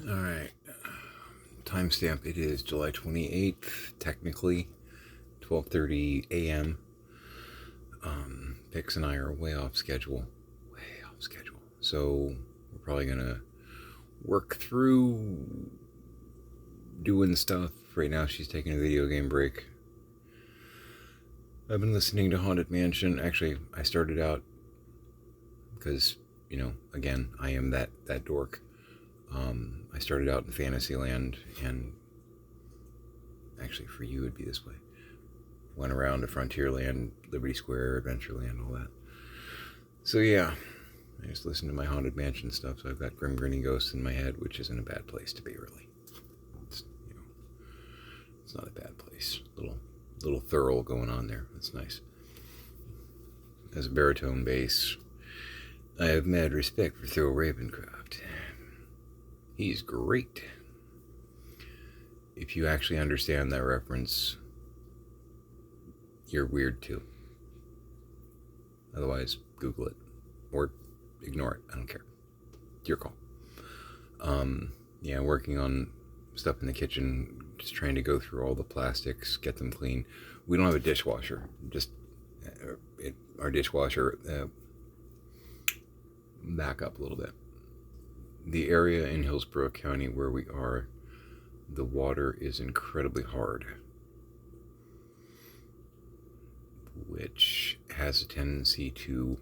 Alright. Timestamp, it is July 28th, technically 12:30 a.m. Pix and I are way off schedule. Way off schedule. So we're probably gonna work through doing stuff. Right now she's taking a video game break. I've been listening to Haunted Mansion. Actually, I started out because, again, I am that dork. I started out in Fantasyland, and actually for you it'd be this way. Went around to Frontierland, Liberty Square, Adventureland, all that. So yeah, I just listened to my Haunted Mansion stuff, so I've got Grim Grinning Ghosts in my head, which isn't a bad place to be, really. It's not a bad place. Little thorough going on there. That's nice. As a baritone bass, I have mad respect for Thor Ravencroft. He's great. If you actually understand that reference, you're weird too. Otherwise, Google it or ignore it. I don't care. It's your call. Yeah, working on stuff in the kitchen, just trying to go through all the plastics, get them clean. We don't have a dishwasher. Our dishwasher, back up a little bit. The area in Hillsborough County where we are, the water is incredibly hard, which has a tendency to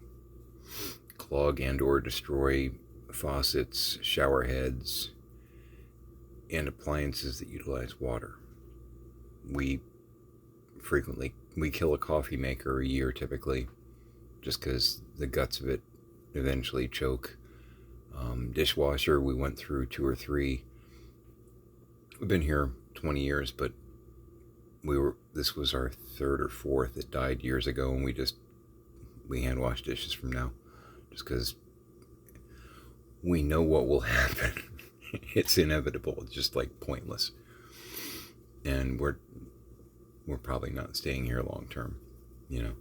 clog and or destroy faucets, shower heads, and appliances that utilize water. We kill a coffee maker a year typically, just because the guts of it eventually choke. Dishwasher, we went through 2 or 3. We've been here 20 years, but this was our 3rd or 4th. It died years ago, and we hand wash dishes from now, just because we know what will happen. It's inevitable. It's just like pointless, and we're probably not staying here long term. You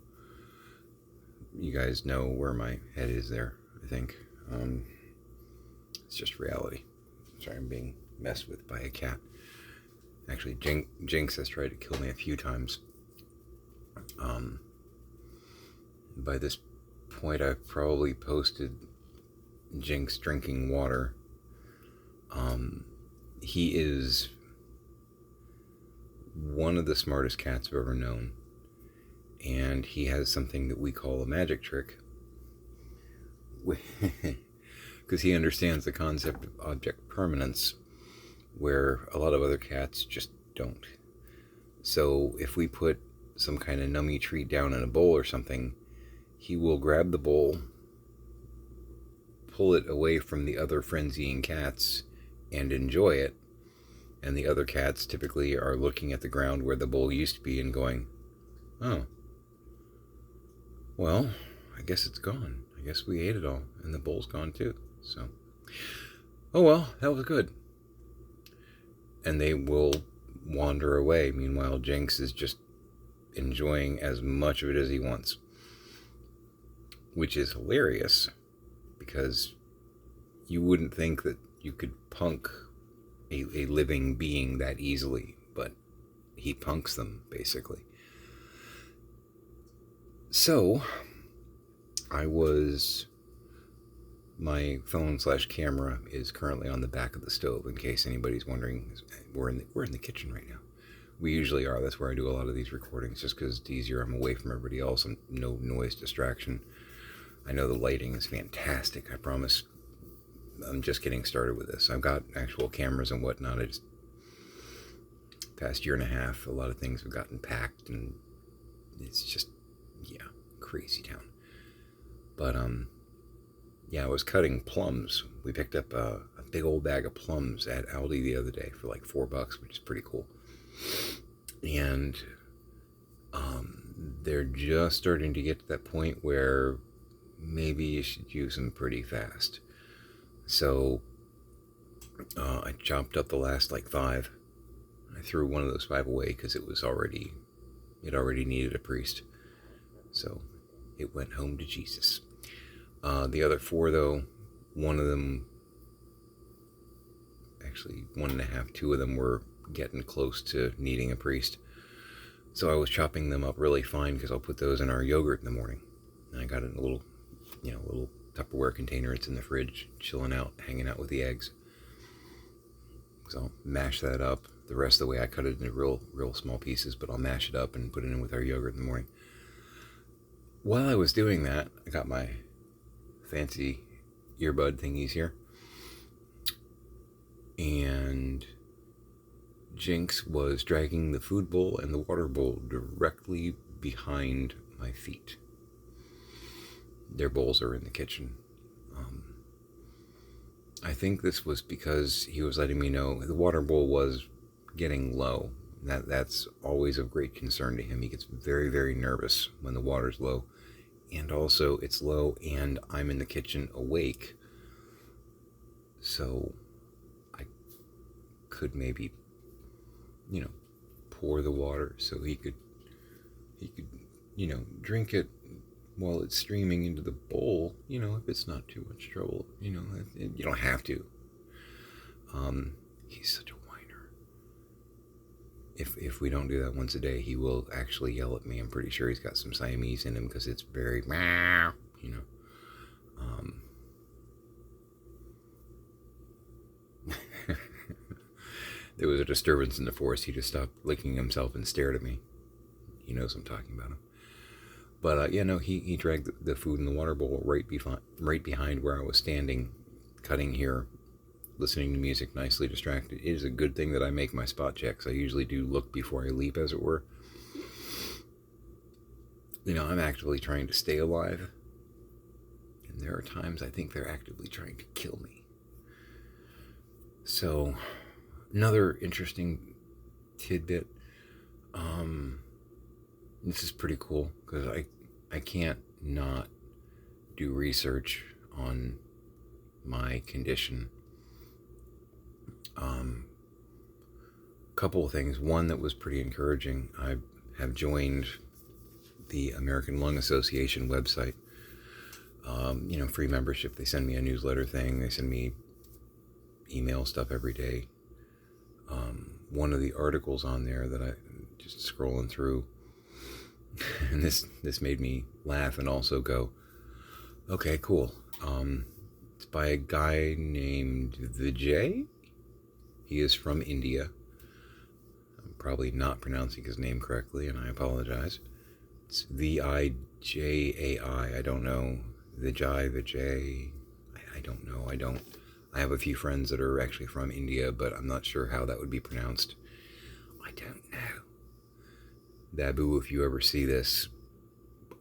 guys know where my head is there, I think. It's just reality. Sorry, I'm being messed with by a cat. Actually, Jinx has tried to kill me a few times. By this point, I've probably posted Jinx drinking water. He is one of the smartest cats I've ever known, and he has something that we call a magic trick, because he understands the concept of object permanence, where a lot of other cats just don't. So if we put some kind of nummy treat down in a bowl or something, he will grab the bowl, pull it away from the other frenzying cats, and enjoy it. And the other cats typically are looking at the ground where the bowl used to be and going, oh, well, I guess it's gone. I guess we ate it all, and the bowl's gone too. So, oh well, that was good. And they will wander away. Meanwhile, Jinx is just enjoying as much of it as he wants, which is hilarious, because you wouldn't think that you could punk a living being that easily, but he punks them, basically. So, my phone/camera is currently on the back of the stove, in case anybody's wondering. We're in the kitchen right now. We usually are. That's where I do a lot of these recordings, just because it's easier. I'm away from everybody else. I'm no noise distraction. I know the lighting is fantastic, I promise. I'm just getting started with this. I've got actual cameras and whatnot. Past year and a half, a lot of things have gotten packed, and it's just, crazy town. But, I was cutting plums. We picked up a big old bag of plums at Aldi the other day for like $4, which is pretty cool. And they're just starting to get to that point where maybe you should use them pretty fast. So I chopped up the last 5. I threw one of those 5 away because it already needed a priest. So it went home to Jesus. The other 4, though, one of them Actually, 1.5, 2 of them were getting close to needing a priest. So I was chopping them up really fine because I'll put those in our yogurt in the morning. And I got it in a little, little Tupperware container. It's in the fridge, chilling out, hanging out with the eggs. So I'll mash that up. The rest of the way, I cut it into real small pieces, but I'll mash it up and put it in with our yogurt in the morning. While I was doing that, I got my fancy earbud thingies here. And Jinx was dragging the food bowl and the water bowl directly behind my feet. Their bowls are in the kitchen. I think this was because he was letting me know the water bowl was getting low. That's always of great concern to him. He gets very, very nervous when the water's low. And also, it's low and I'm in the kitchen awake. So I could maybe, pour the water so he could, drink it while it's streaming into the bowl, if it's not too much trouble, you don't have to. He's such a whiner. If we don't do that once a day, he will actually yell at me. I'm pretty sure he's got some Siamese in him because it's very, There was a disturbance in the forest. He just stopped licking himself and stared at me. He knows I'm talking about him. But he dragged the food in the water bowl right behind where I was standing, cutting here, listening to music, nicely distracted. It is a good thing that I make my spot checks. I usually do look before I leap, as it were. I'm actively trying to stay alive. And there are times I think they're actively trying to kill me. So, another interesting tidbit. This is pretty cool because I can't not do research on my condition. Couple of things. One that was pretty encouraging. I have joined the American Lung Association website. Free membership. They send me a newsletter thing. They send me email stuff every day. One of the articles on there that I just scrolling through, and this made me laugh and also go, okay, cool. It's by a guy named Vijay. He is from India. I'm probably not pronouncing his name correctly, and I apologize. It's Vijay. I don't know. Vijay. I don't know. I have a few friends that are actually from India, but I'm not sure how that would be pronounced. I don't know. Babu, if you ever see this,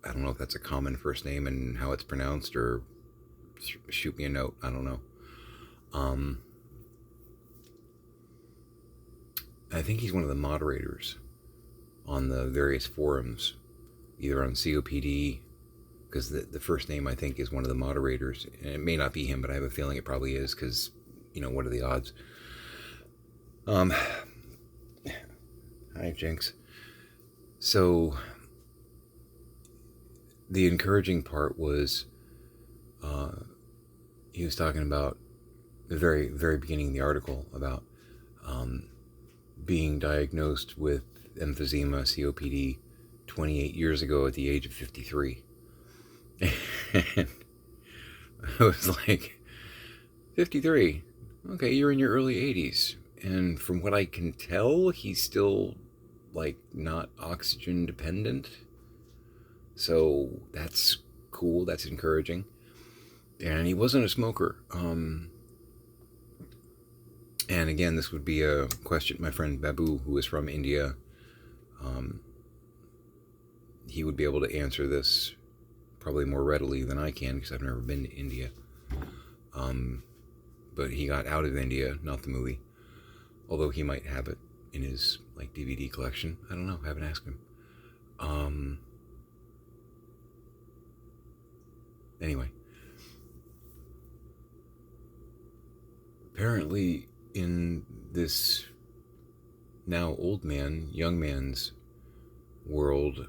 I don't know if that's a common first name and how it's pronounced, or shoot me a note. I don't know. I think he's one of the moderators on the various forums, either on COPD, because the first name I think is one of the moderators, and it may not be him, but I have a feeling it probably is, because what are the odds? Hi, Jinx. So the encouraging part was he was talking about the very, very beginning of the article about being diagnosed with emphysema, COPD, 28 years ago at the age of 53. And I was like, 53? Okay, you're in your early 80s. And from what I can tell, he's still, not oxygen dependent. So that's cool. That's encouraging. And he wasn't a smoker. And again, this would be a question. My friend Babu, who is from India, he would be able to answer this probably more readily than I can, because I've never been to India. But he got out of India, not the movie. Although he might have it in his DVD collection. I don't know. I haven't asked him. Anyway. Apparently in this now young man's world,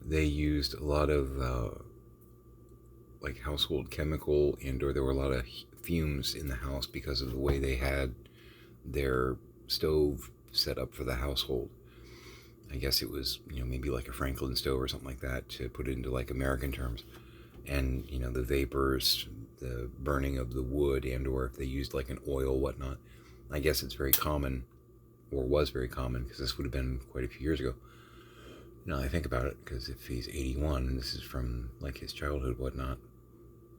they used a lot of household chemical, or there were a lot of fumes in the house because of the way they had their stove set up for the household. I guess it was, maybe like a Franklin stove or something like that, to put it into like American terms. And, the vapors, the burning of the wood, and or if they used like an oil, whatnot. I guess it's very common, or was very common, because this would have been quite a few years ago. Now I think about it, because if he's 81 and this is from like his childhood, whatnot,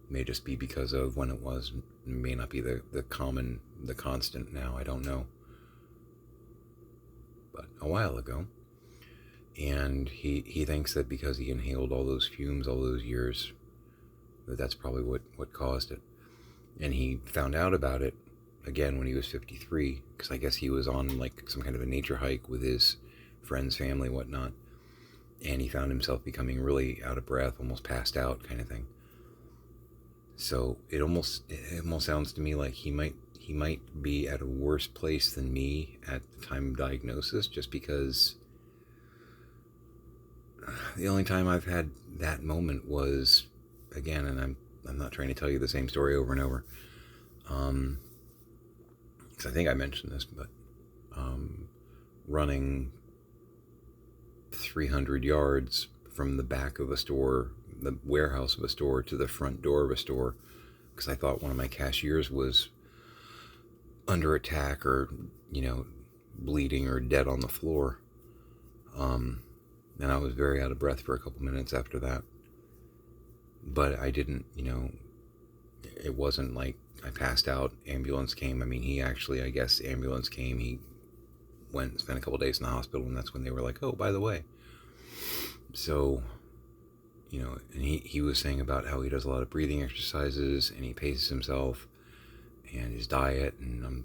may just be because of when it was. It may not be the constant now. I don't know. But a while ago. And he thinks that because he inhaled all those fumes all those years, that's probably what caused it. And he found out about it again when he was 53, because I guess he was on like some kind of a nature hike with his friends, family, whatnot. And he found himself becoming really out of breath, almost passed out kind of thing. So it almost sounds to me like he might be at a worse place than me at the time of diagnosis, just because the only time I've had that moment was, again, and I'm not trying to tell you the same story over and over, because I think I mentioned this, but running 300 yards from the back of a store, the warehouse of a store, to the front door of a store, because I thought one of my cashiers was under attack, or bleeding or dead on the floor. And I was very out of breath for a couple minutes after that. But I didn't, it wasn't like I passed out, ambulance came. I mean, he actually, I guess, ambulance came. He went and spent a couple days in the hospital, and that's when they were like, oh, by the way. So, and he was saying about how he does a lot of breathing exercises, and he paces himself, and his diet, and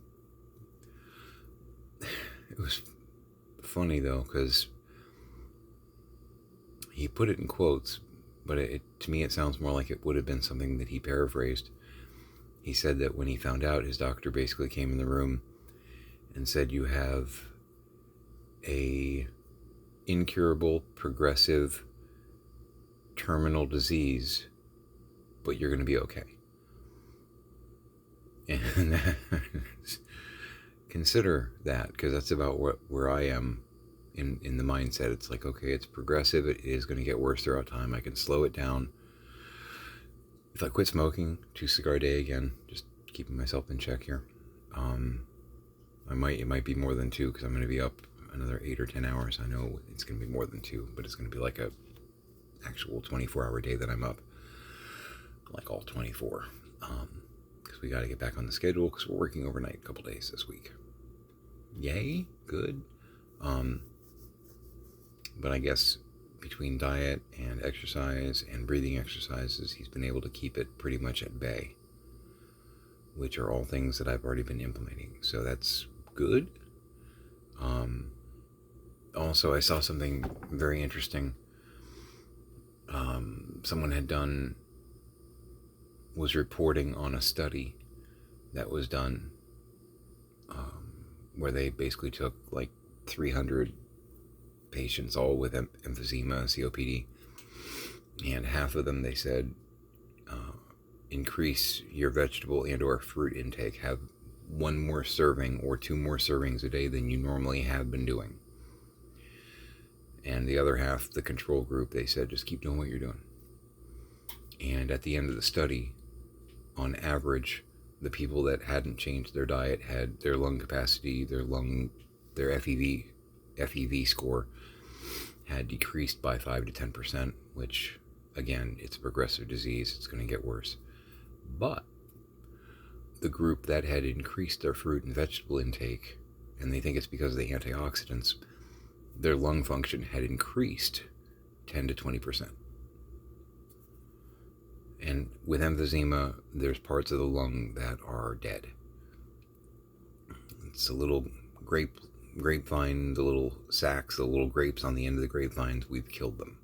it was funny, though, because he put it in quotes, but to me it sounds more like it would have been something that he paraphrased. He said that when he found out, his doctor basically came in the room and said, you have a incurable, progressive, terminal disease, but you're going to be okay. And consider that, because that's about where I am in the mindset. It's like, okay, it's progressive, it is going to get worse throughout time. I can slow it down. If I quit smoking, 2 cigar a day again, just keeping myself in check here. It might be more than 2, because I'm going to be up another 8 or 10 hours. I know it's going to be more than 2, but it's going to be like a actual 24-hour day that I'm up, like all 24. Because we got to get back on the schedule, because we're working overnight a couple days this week. Yay, good. But I guess between diet and exercise and breathing exercises, he's been able to keep it pretty much at bay, which are all things that I've already been implementing. So that's good. Also, I saw something very interesting. Someone was reporting on a study that was done, where they basically took like 300 patients, all with emphysema, COPD, and half of them, they said, increase your vegetable and or fruit intake, have 1 more serving or 2 more servings a day than you normally have been doing. And the other half, the control group, they said, just keep doing what you're doing. And at the end of the study, on average, the people that hadn't changed their diet had their lung capacity, their FEV score had decreased by 5 to 10%, which, again, it's a progressive disease. It's going to get worse. But the group that had increased their fruit and vegetable intake, and they think it's because of the antioxidants, their lung function had increased 10 to 20%. And with emphysema, there's parts of the lung that are dead. It's a little grapevine, the little sacs, the little grapes on the end of the grapevines, we've killed them.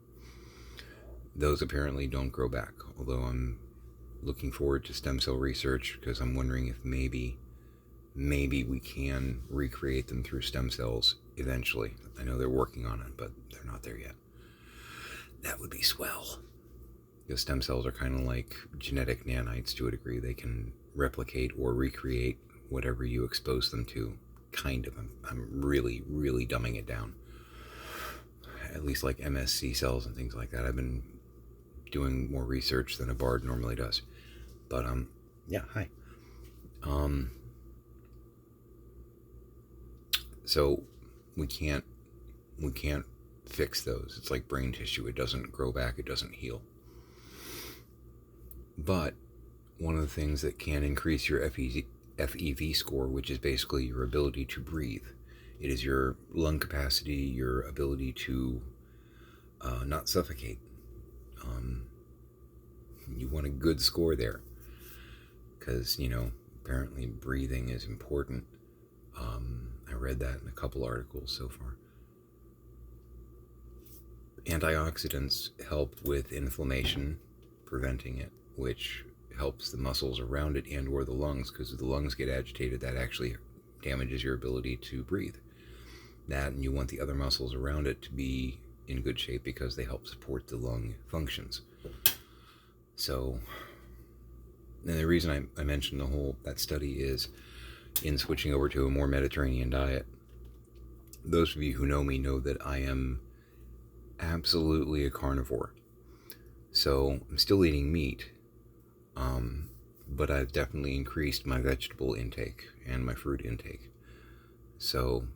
Those apparently don't grow back, although I'm looking forward to stem cell research, because I'm wondering if maybe we can recreate them through stem cells eventually. I know they're working on it, but they're not there yet. That would be swell. Because stem cells are kind of like genetic nanites to a degree. They can replicate or recreate whatever you expose them to. Kind of. I'm really, really dumbing it down. At least like MSC cells and things like that. I've been doing more research than a bard normally does. But yeah, hi. So we can't fix those. It's like brain tissue. It doesn't grow back, it doesn't heal. But one of the things that can increase your FEV score, which is basically your ability to breathe. It is your lung capacity, your ability to not suffocate. You want a good score there because, apparently breathing is important. I read that in a couple articles so far. Antioxidants help with inflammation, preventing it, which helps the muscles around it and or the lungs, because if the lungs get agitated, that actually damages your ability to breathe. That, and you want the other muscles around it to be in good shape because they help support the lung functions. So, and the reason I mentioned that study is in switching over to a more Mediterranean diet. Those of you who know me know that I am absolutely a carnivore. So I'm still eating meat, but I've definitely increased my vegetable intake and my fruit intake. So,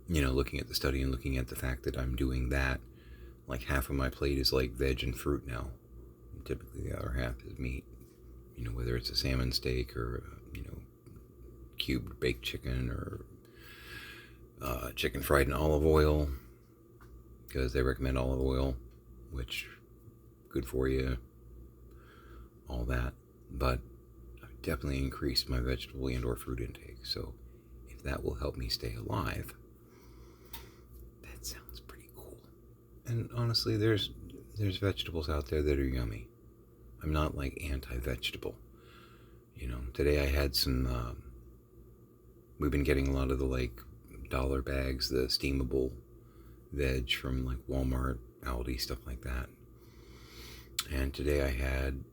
looking at the study and looking at the fact that I'm doing that, like half of my plate is like veg and fruit now. Typically the other half is meat, whether it's a salmon steak or, cubed baked chicken or chicken fried in olive oil, because they recommend olive oil, which good for you, all that. But I've definitely increased my vegetable and or fruit intake. So if that will help me stay alive, that sounds pretty cool. And honestly, there's vegetables out there that are yummy. I'm not like anti-vegetable. Today I had some, we've been getting a lot of the like dollar bags, the steamable veg from like Walmart, Aldi, stuff like that. And today I had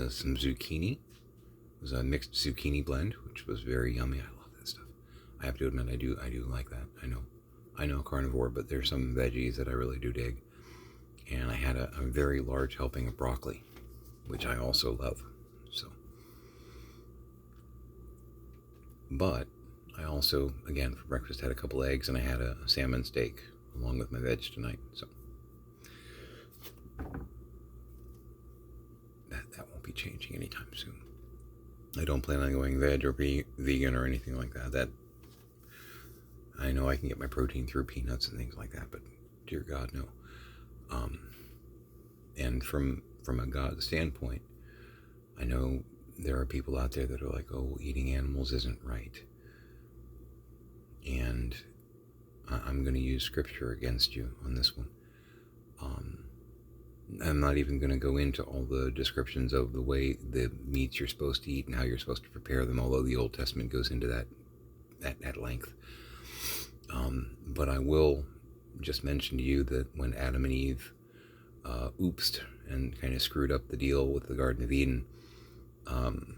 some zucchini. It was a mixed zucchini blend, which was very yummy. I love that stuff. I have to admit, I do like that. I know carnivore, but there's some veggies that I really do dig. And I had a very large helping of broccoli, which I also love. So, but I also, again, for breakfast had a couple eggs and I had a salmon steak along with my veg tonight. So that won't be changing anytime soon. I don't plan on going veg or vegan or anything like that. That I know I can get my protein through peanuts and things like that, but dear God, no. And from a God standpoint, I know there are people out there that are like, oh, eating animals isn't right. And I'm going to use scripture against you on this one. I'm not even going to go into all the descriptions of the way the meats you're supposed to eat and how you're supposed to prepare them, although the Old Testament goes into that at length. But I will just mention to you that when Adam and Eve oopsed and kind of screwed up the deal with the Garden of Eden, and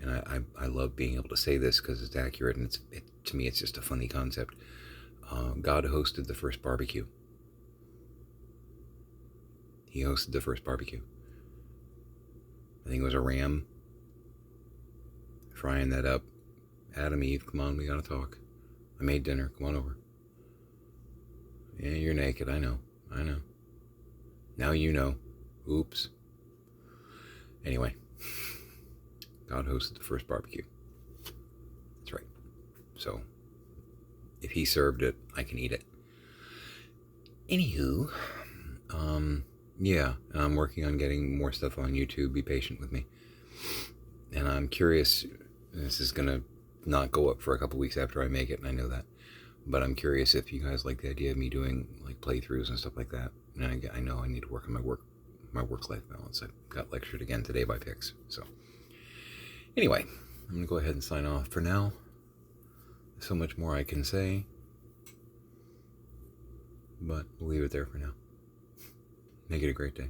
I love being able to say this because it's accurate, and to me it's just a funny concept. God hosted the first barbecue. He hosted the first barbecue. I think it was a ram. Frying that up. Adam, Eve, come on, we gotta talk. I made dinner, come on over. Yeah, you're naked, I know. Now you know. Oops. Anyway, God hosted the first barbecue. That's right. So, if he served it, I can eat it. Anywho, yeah, I'm working on getting more stuff on YouTube. Be patient with me. And I'm curious, this is going to not go up for a couple weeks after I make it, and I know that. But I'm curious if you guys like the idea of me doing like playthroughs and stuff like that. And I know I need to work on my work-life balance. I got lectured again today by Pix. So anyway, I'm going to go ahead and sign off for now. There's so much more I can say, but we'll leave it there for now. Make it a great day.